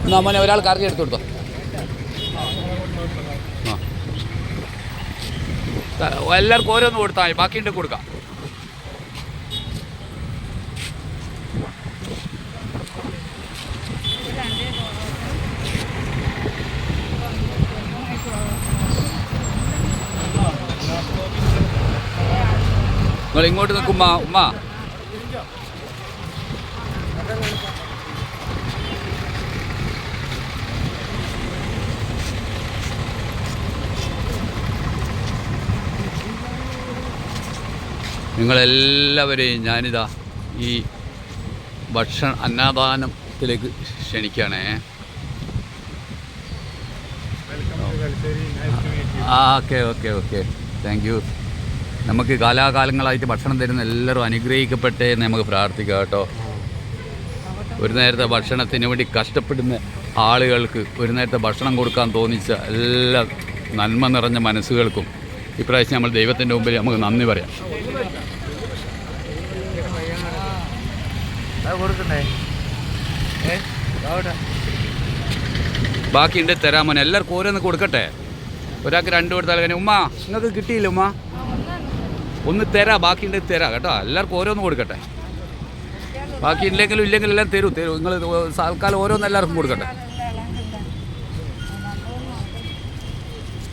എന്നാൽ മോനെ ഒരാൾ കറി എടുത്തു കൊടുത്തോ. എല്ലാവർക്കും ഓരോന്ന് കൊടുത്താൽ മതി, ബാക്കിയുണ്ട് കൊടുക്കാം. നിങ്ങൾ ഇങ്ങോട്ട് നിൽക്കും ഉമ്മ. നിങ്ങളെല്ലാവരെയും ഞാനിതാ ഈ അന്നദാനത്തിലേക്ക് ക്ഷണിക്കുകയാണേ. Okay okay okay, thank you. നമുക്ക് കാലാകാലങ്ങളായിട്ട് ഭക്ഷണം തരുന്ന എല്ലാവരും അനുഗ്രഹിക്കപ്പെട്ടേ എന്ന് നമുക്ക് പ്രാർത്ഥിക്കാം കേട്ടോ. ഒരു നേരത്തെ ഭക്ഷണത്തിന് വേണ്ടി കഷ്ടപ്പെടുന്ന ആളുകൾക്ക് ഒരു നേരത്തെ ഭക്ഷണം കൊടുക്കാൻ തോന്നിച്ച എല്ലാ നന്മ നിറഞ്ഞ മനസ്സുകൾക്കും ഇപ്രാവശ്യം നമ്മൾ ദൈവത്തിൻ്റെ മുമ്പിൽ നമുക്ക് നന്ദി പറയാം. ബാക്കിയുണ്ട് തരാമോനെ, എല്ലാവർക്കും ഓരോന്ന് കൊടുക്കട്ടെ. ഒരാൾക്ക് 2 കൊടുത്താൽ അങ്ങനെ. ഉമ്മ നിങ്ങൾക്ക് കിട്ടിയില്ല ഉമ്മ? ഒന്ന് തരാം, ബാക്കിയുണ്ട് തരാം കേട്ടോ. എല്ലാവർക്കും ഓരോന്ന് കൊടുക്കട്ടെ. ബാക്കി ഇല്ലെങ്കിലും എല്ലാം തരൂ. നിങ്ങൾ തൽക്കാലം ഓരോന്ന് എല്ലാവർക്കും കൊടുക്കട്ടെ.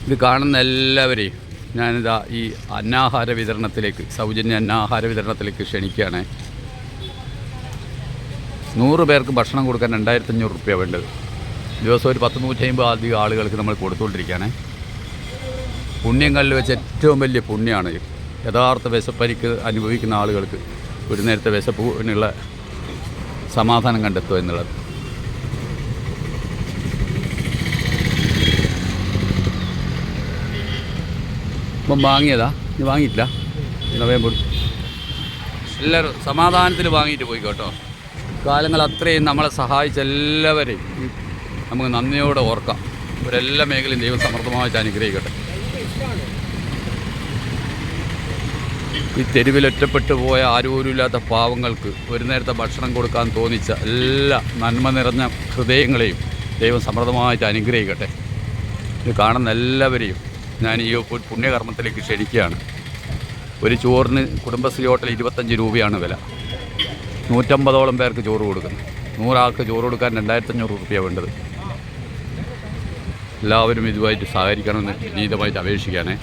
ഇത് കാണുന്ന എല്ലാവരെയും ഞാനിതാ ഈ അന്നാഹാര വിതരണത്തിലേക്ക്, സൗജന്യ അന്നാഹാര വിതരണത്തിലേക്ക് ക്ഷണിക്കുകയാണ്. 100 പേർക്ക് ഭക്ഷണം കൊടുക്കാൻ 2500 റുപ്യ വേണ്ടത്. ദിവസം ഒരു 150 അധികം ആളുകൾക്ക് നമ്മൾ കൊടുത്തുകൊണ്ടിരിക്കുകയാണ്. പുണ്യങ്ങളിൽ വെച്ച് ഏറ്റവും വലിയ പുണ്യമാണ് യഥാർത്ഥ വിശപ്പരിക്ക് അനുഭവിക്കുന്ന ആളുകൾക്ക് ഒരു നേരത്തെ വിശപ്പിനുള്ള സമാധാനം കണ്ടെത്തുക എന്നുള്ളത്. ഇപ്പം വാങ്ങിയതാ? നീ വാങ്ങിയിട്ടില്ല? നവയം പൊടി എല്ലാവരും സമാധാനത്തിൽ വാങ്ങിയിട്ട് പോയിക്കോട്ടോ. കാലങ്ങൾ അത്രയും നമ്മളെ സഹായിച്ച എല്ലാവരെയും നമുക്ക് നന്ദിയോടെ ഓർക്കാം. ഇവരെല്ലാ മേഖലയും ദൈവം സമൃദ്ധമായിട്ട് അനുഗ്രഹിക്കട്ടെ. ഈ തെരുവിലൊറ്റപ്പെട്ടു പോയ ആരോരുമില്ലാത്ത പാവങ്ങൾക്ക് ഒരു നേരത്തെ ഭക്ഷണം കൊടുക്കാൻ തോന്നിച്ച എല്ലാ നന്മ നിറഞ്ഞ ഹൃദയങ്ങളെയും ദൈവം സമൃദ്ധമായിട്ട് അനുഗ്രഹിക്കട്ടെ. ഇത് കാണുന്ന എല്ലാവരെയും ഞാൻ ഈ പുണ്യകർമ്മത്തിലേക്ക് ക്ഷണിക്കുകയാണ്. ഒരു ചോറിന് കുടുംബശ്രീ ഹോട്ടൽ 25 രൂപയാണ് വില. 150ഓളം പേർക്ക് ചോറ് കൊടുക്കുന്നു. 100 ആൾക്ക് ചോറ് കൊടുക്കാൻ 2500 റുപ്യ വേണ്ടത്. എല്ലാവരും ഇതുമായിട്ട് സഹകരിക്കണമെന്ന് വിനീതമായിട്ട് അപേക്ഷിക്കുകയാണേ.